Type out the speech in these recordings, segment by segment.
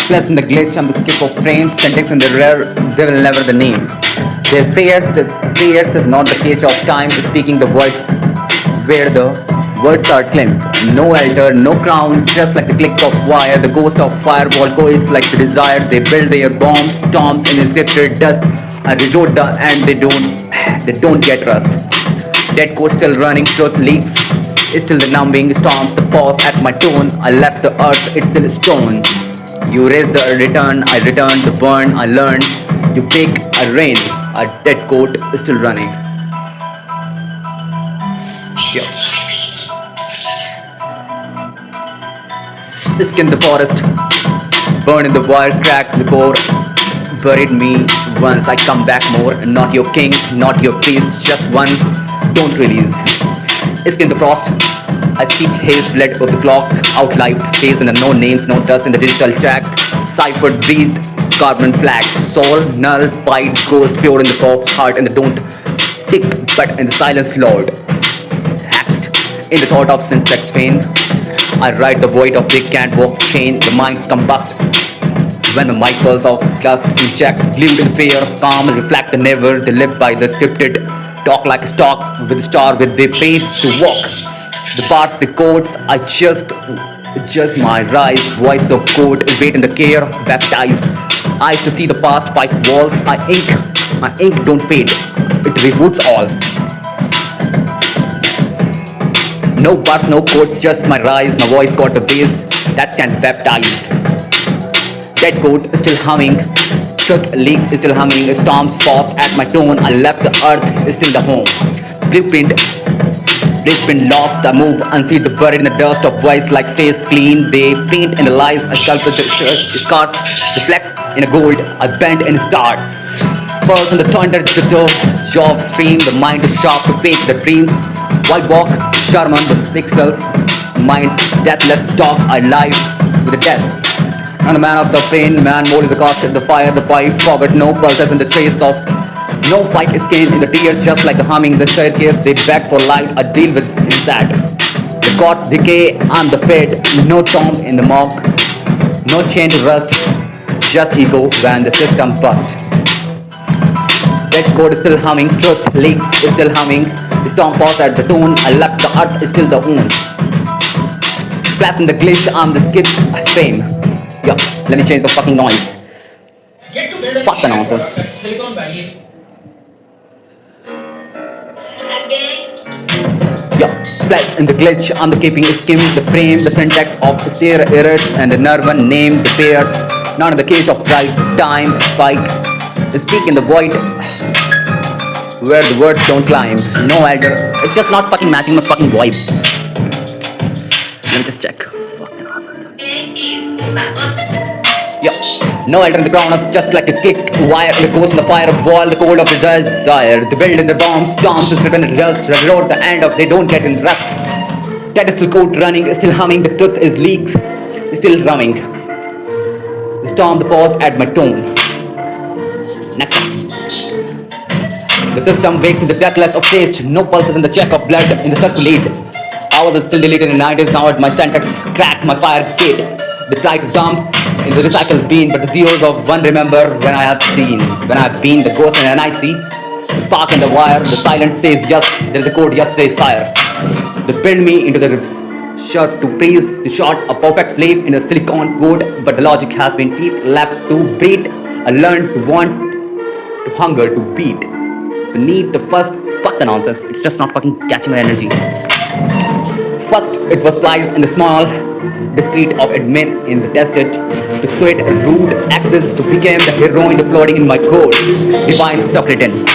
Plus in the glitch and the skip of frames, syntax and the rare, they will never the name. The prayers is not the case of time, speaking the words where the words are claimed. No altar, no crown, just like the click of wire. The ghost of firewall goes like the desire. They build their bombs, storms in scripted dust. I rewrote the and they don't get rust. Dead code still running, truth leaks. It's still the numbing storms, the pause at my tone. I left the earth, it's still stone. You raise the return, I return the burn, I learn. You bake, I rain. A dead code is still running. Yeah. Skin the forest, burn in the wire, crack the core. Buried me once, I come back more. Not your king, not your priest, just one. Don't release. Skin the frost, I speak haze, blood of the clock, outlined, phase in the no names, no dust in the digital track. Ciphered, breathe, carbon flag, soul, null, bite, ghost, pure in the cough, heart in the don't tick, but in the silence, Lord. Axed in the thought of syntax vein. I ride the void of big can't walk chain, the minds combust. When the mic pulse of dust injects, glued in fear of calm, reflect the never, they live by the scripted. Talk like a stock with a star with they paid to walk. The parts, the codes, I just my rise, voice the code, wait in the care, baptize. Eyes to see the past, five walls, my ink don't fade, it reboots all. No bars, no codes, just my rise, my voice got the bass that can baptize. Dead code is still humming, truth leaks is still humming, storms paused at my tone, I left the earth is still the home. Blueprint lost, I move, unseat the buried in the dust of voice like stays clean. They paint in the lies, I sculpt the scars, reflects in a gold, I bend in a star. Pearls in the thunder, jitter, jaw stream, the mind is sharp to fake the dreams. White walk, Sharman, the pixels, mind, deathless dog, I lie with the death. I'm the man of the pain, man, more is the cost, the fire, the pipe, forward, no pulses in the trace of no fight escape in the tears, just like the humming, the staircase, they beg for light, I deal with inside. The gods decay, I'm the fate, no tomb in the mock, no chain to rust, just ego when the system bust. Dead code is still humming, truth leaks is still humming, the storm paused at the tone, I left the earth is still the own. Flash in the glitch, I'm the skip fame. Yeah, let me change the fucking noise. Fuck the nonsense. Yeah, flash in the glitch, I'm the keeping skim, the frame, the syntax of the stair errors and the nerve name, the pairs, not in the cage of right time, spike, the speak in the void where the words don't climb, no alter, it's just not fucking matching my fucking vibe. Let me just check. Fuck the nonsense. Yeah, no alter in the ground, just like a kick wire, the ghost in the fire of wall, the cold of the desire, the build in the bombs, storms is prevented rust, the road, the end of they don't get in rust. That is still code running, still humming, the truth is leaks, still drumming. The storm, the pause at my tone. Next one. The system wakes in the deathless of taste, no pulses in the check of blood in the circulate. Hours are still deleted in the 90s, now at my syntax crack my fire gate. The try to dump in the recycled bean, but the zeros of one remember when I have seen, when I have been the ghost in an IC. The spark in the wire, the silence says yes, there is a code, yes says sire. They build me into the shirt to praise, the shot, a perfect slave in a silicon code, but the logic has been teeth left to beat. I learned to want, to hunger, to beat. The need, the first, fuck the nonsense, it's just not fucking catching my energy. First, it was flies in the small, discreet of admin in the tested, to sweat rude access to become the hero in the floating in my code, divine Socrates.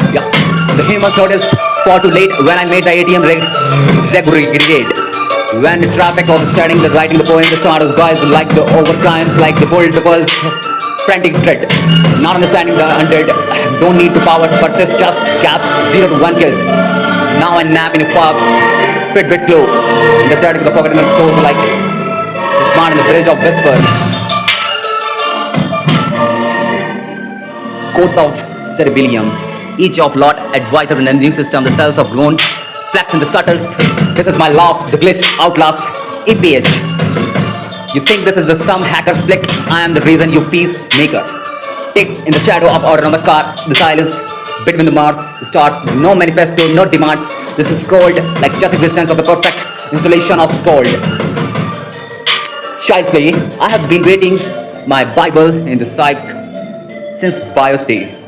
Yeah, the humans noticed far too late when I made the ATM segregate. When the traffic was starting, the writing the poem, the starters guys like the overcrimes, like the world's frantic dread. Not understanding the undead, don't need to power to persist, just gaps 0 to 1 kiss. Now I nap in a fog, Fitbit glow. In the static of the forgotten souls like the smart in the bridge of whisper. Codes of cerebellum. Each of lot advises an enzyme system, the cells have grown flaps in the shuttles. This is my love, the glitch, outlast, EPH. You think this is the some hacker's flick? I am the reason you peacemaker. Takes in the shadow of our namaskar, the silence between the Mars, the stars, no manifesto, no demands. This is scrolled like just existence of the perfect installation of scrolled. Child's play. I have been reading my Bible in the psych since Pious day.